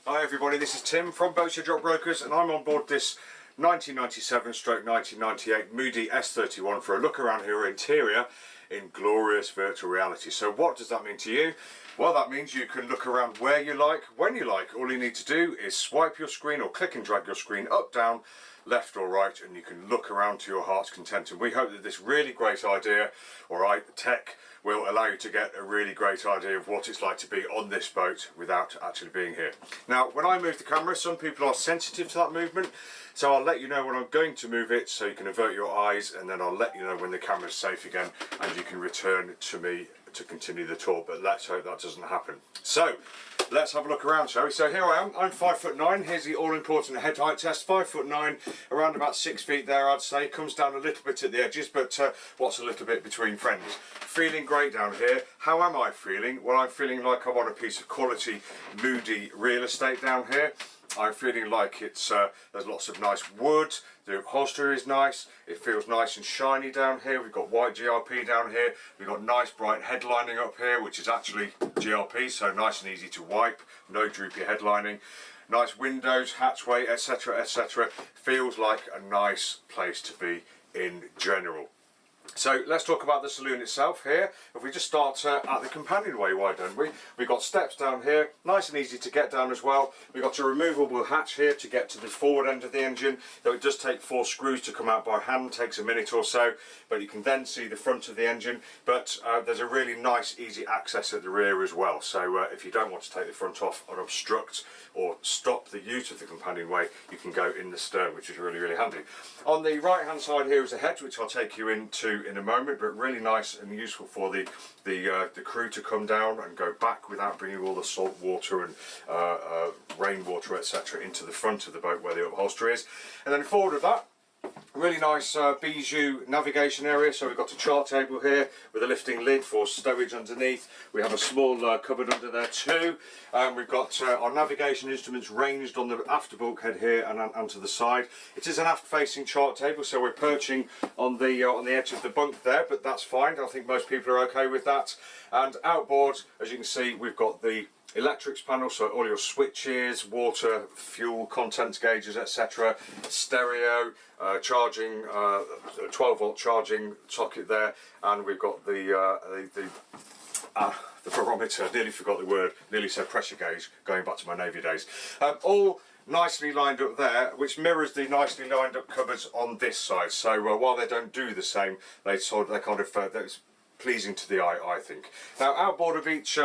Hi everybody, this is Tim from Boatshed Yacht Brokers and I'm on board this 1997/1998 Moody S31 for a look around her interior in glorious virtual reality. So what does that mean to you? Well, that means you can look around where you like, when you like. All you need to do is swipe your screen or click and drag your screen up, down, left or right, and you can look around to your heart's content. And we hope that this really great idea or tech will allow you to get a really great idea of what it's like to be on this boat without actually being here. Now, when I move the camera, some people are sensitive to that movement, so I'll let you know when I'm going to move it so you can avert your eyes, and then I'll let you know when the camera's safe again and you can return to me to continue the tour, but let's hope that doesn't happen. So let's have a look around, shall we? So here I am, I'm 5'9". Here's the all-important head height test. 5'9", around about 6 feet there, I'd say. Comes down a little bit at the edges, but what's a little bit between friends? Feeling great down here. How am I feeling? Well, I'm feeling like I'm on a piece of quality Moody real estate down here. I'm feeling like it's there's lots of nice wood, the upholstery is nice, it feels nice and shiny down here. We've got white GRP down here, we've got nice bright headlining up here, which is actually GRP, so nice and easy to wipe, no droopy headlining. Nice windows, hatchway, etc, etc. Feels like a nice place to be in general. So let's talk about the saloon itself here. If we just start at the companionway, why don't we? We've got steps down here, nice and easy to get down as well. We've got a removable hatch here to get to the forward end of the engine, though it does take 4 screws to come out by hand, takes a minute or so, but you can then see the front of the engine. But there's a really nice easy access at the rear as well, so if you don't want to take the front off or obstruct or stop the use of the companionway, you can go in the stern, which is really handy. On the right hand side here is a hedge, which I'll take you into in a moment, but really nice and useful for the crew to come down and go back without bringing all the salt water and rainwater, etc., into the front of the boat where the upholstery is. And then forward of that, really nice bijou navigation area. So we've got a chart table here with a lifting lid for stowage underneath. We have a small cupboard under there too. We've got our navigation instruments ranged on the after bulkhead here and to the side. It is an aft facing chart table, so we're perching on the edge of the bunk there, but that's fine. I think most people are okay with that. And outboard, as you can see, we've got the electrics panel, so all your switches, water, fuel, contents gauges, etc. Stereo, charging, 12-volt charging socket there, and we've got the barometer. Nearly forgot the word. Nearly said pressure gauge. Going back to my Navy days. All nicely lined up there, which mirrors the nicely lined up cupboards on this side. So while they don't do the same, that's pleasing to the eye, I think. Now, outboard of each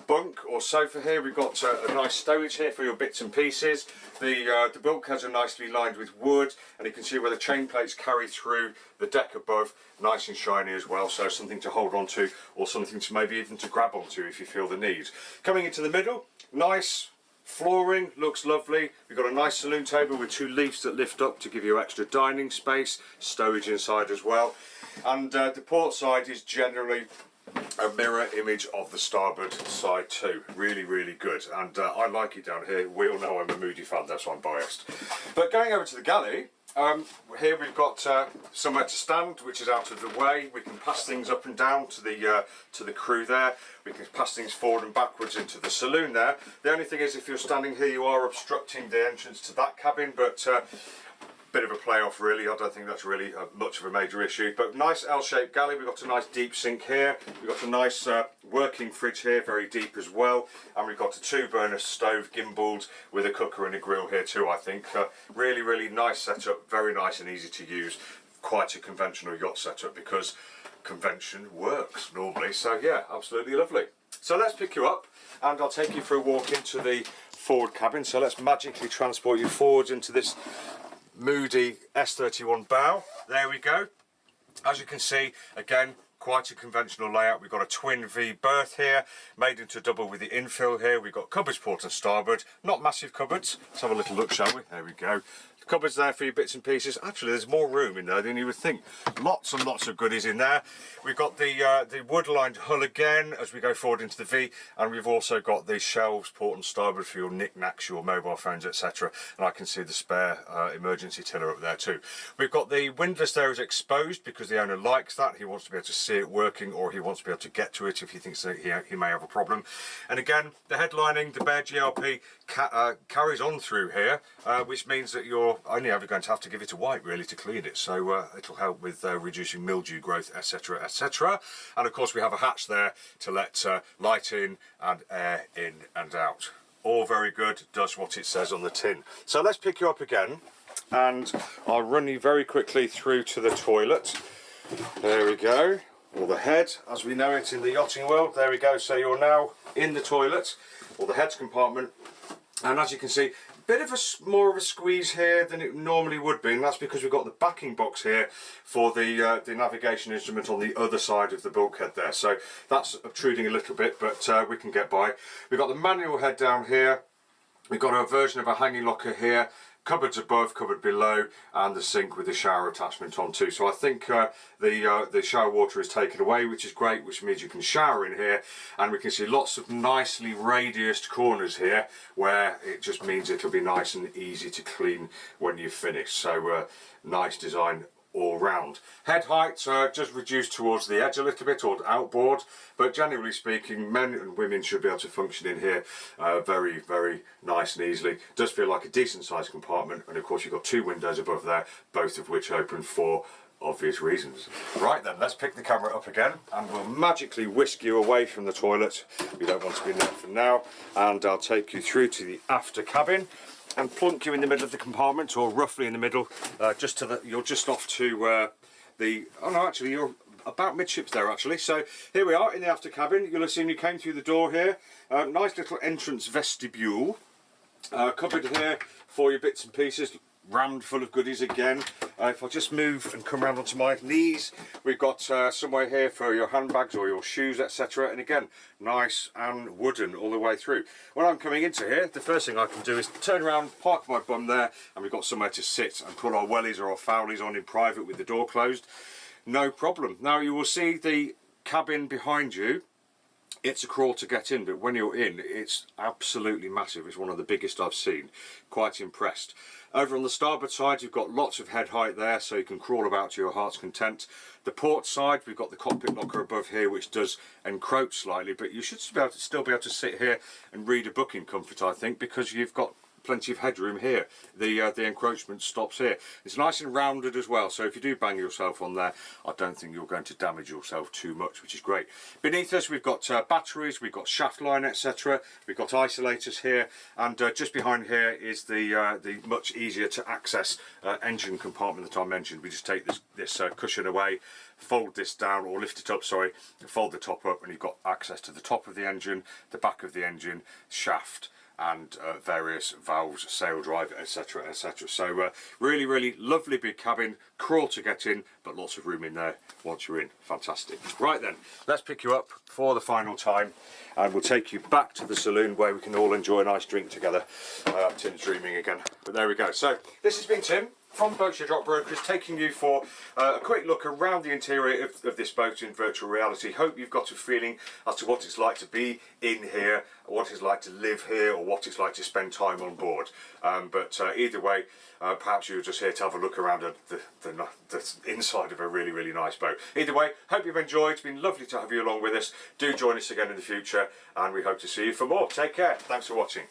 bunk or sofa here, we've got a nice stowage here for your bits and pieces. The bulkheads are nicely lined with wood, and you can see where the chain plates carry through the deck above, nice and shiny as well, so something to hold on to or something to maybe even to grab onto if you feel the need. Coming into the middle, nice flooring, looks lovely. We've got a nice saloon table with 2 leaves that lift up to give you extra dining space, stowage inside as well, and the port side is generally a mirror image of the starboard side too. Really good, and I like it down here. We all know I'm a Moody fan, that's why I'm biased. But going over to the galley, here we've got somewhere to stand, which is out of the way. We can pass things up and down to the crew there. We can pass things forward and backwards into the saloon there. The only thing is, if you're standing here, you are obstructing the entrance to that cabin, but bit of a play-off really. I don't think that's really much of a major issue, but nice L-shaped galley. We've got a nice deep sink here, we've got a nice working fridge here, very deep as well, and we've got a 2-burner stove gimbaled with a cooker and a grill here too. I think really nice setup, very nice and easy to use. Quite a conventional yacht setup, because convention works normally, so yeah, absolutely lovely. So let's pick you up and I'll take you for a walk into the forward cabin. So let's magically transport you forwards into this Moody S31 bow. There we go. As you can see, again, quite a conventional layout. We've got a twin V berth here, made into double with the infill here. We've got cupboards port and starboard, not massive cupboards. Let's have a little look, shall we? There we go. Cupboards there for your bits and pieces. Actually, there's more room in there than you would think. Lots and lots of goodies in there. We've got the wood-lined hull again as we go forward into the V, and we've also got the shelves, port and starboard, for your knick-knacks, your mobile phones, etc. And I can see the spare emergency tiller up there too. We've got the windlass there is exposed because the owner likes that. He wants to be able to see see it working, or he wants to be able to get to it if he thinks that he may have a problem. And again, the headlining, the bare GLP carries on through here, which means that you're only ever going to have to give it a wipe really to clean it. So it'll help with reducing mildew growth, etc, etc. And of course we have a hatch there to let light in and air in and out. All very good, does what it says on the tin. So let's pick you up again, and I'll run you very quickly through to the toilet. There we go, or the head as we know it in the yachting world. There we go, so you're now in the toilet, or the heads compartment, and as you can see, a bit of more of a squeeze here than it normally would be, and that's because we've got the backing box here for the navigation instrument on the other side of the bulkhead there. So that's obtruding a little bit, but we can get by. We've got the manual head down here. We've got a version of a hanging locker here, cupboards above, cupboard below, and the sink with the shower attachment on too. So I think the shower water is taken away, which is great, which means you can shower in here, and we can see lots of nicely radiused corners here where it just means it'll be nice and easy to clean when you've finished. So nice design all round. Head height just reduced towards the edge a little bit, or outboard, but generally speaking men and women should be able to function in here very, very nice and easily. Does feel like a decent sized compartment, and of course you've got two windows above there, both of which open for obvious reasons. Right then, let's pick the camera up again and we'll magically whisk you away from the toilet. We don't want to be in there for now, and I'll take you through to the after cabin and plunk you in the middle of the compartment, or roughly in the middle, just to the, you're just off to oh no, actually you're about midships there actually. So here we are in the after cabin. You'll have seen you came through the door here. Nice little entrance vestibule, cupboard here for your bits and pieces, rammed full of goodies again. If I just move and come round onto my knees, we've got somewhere here for your handbags or your shoes, etc. And again, nice and wooden all the way through. When I'm coming into here, the first thing I can do is turn around, park my bum there, and we've got somewhere to sit and put our wellies or our fowlies on in private with the door closed. No problem. Now you will see the cabin behind you. It's a crawl to get in, but when you're in, it's absolutely massive. It's one of the biggest I've seen. Quite impressed. Over on the starboard side, you've got lots of head height there, so you can crawl about to your heart's content. The port side, we've got the cockpit locker above here, which does encroach slightly, but you should still be able to sit here and read a book in comfort, I think, because you've got plenty of headroom here. The encroachment stops here. It's nice and rounded as well, so if you do bang yourself on there, I don't think you're going to damage yourself too much, which is great. Beneath us we've got batteries, we've got shaft line, etc. We've got isolators here, and just behind here is the much easier to access engine compartment that I mentioned. We just take this cushion away, fold this down, or lift it up, sorry, fold the top up, and you've got access to the top of the engine, the back of the engine, shaft, and various valves, sail drive, etc, etc. So really, really lovely big cabin, crawl to get in, but lots of room in there once you're in. Fantastic. Right then, let's pick you up for the final time, and we'll take you back to the saloon where we can all enjoy a nice drink together. Tim's dreaming again, but there we go. So this has been Tim from Boatshed Yacht Brokers, taking you for a quick look around the interior of this boat in virtual reality. Hope you've got a feeling as to what it's like to be in here, what it's like to live here, or what it's like to spend time on board. But either way, perhaps you're just here to have a look around at the inside of a really, really nice boat. Either way, hope you've enjoyed. It's been lovely to have you along with us. Do join us again in the future, and we hope to see you for more. Take care. Thanks for watching.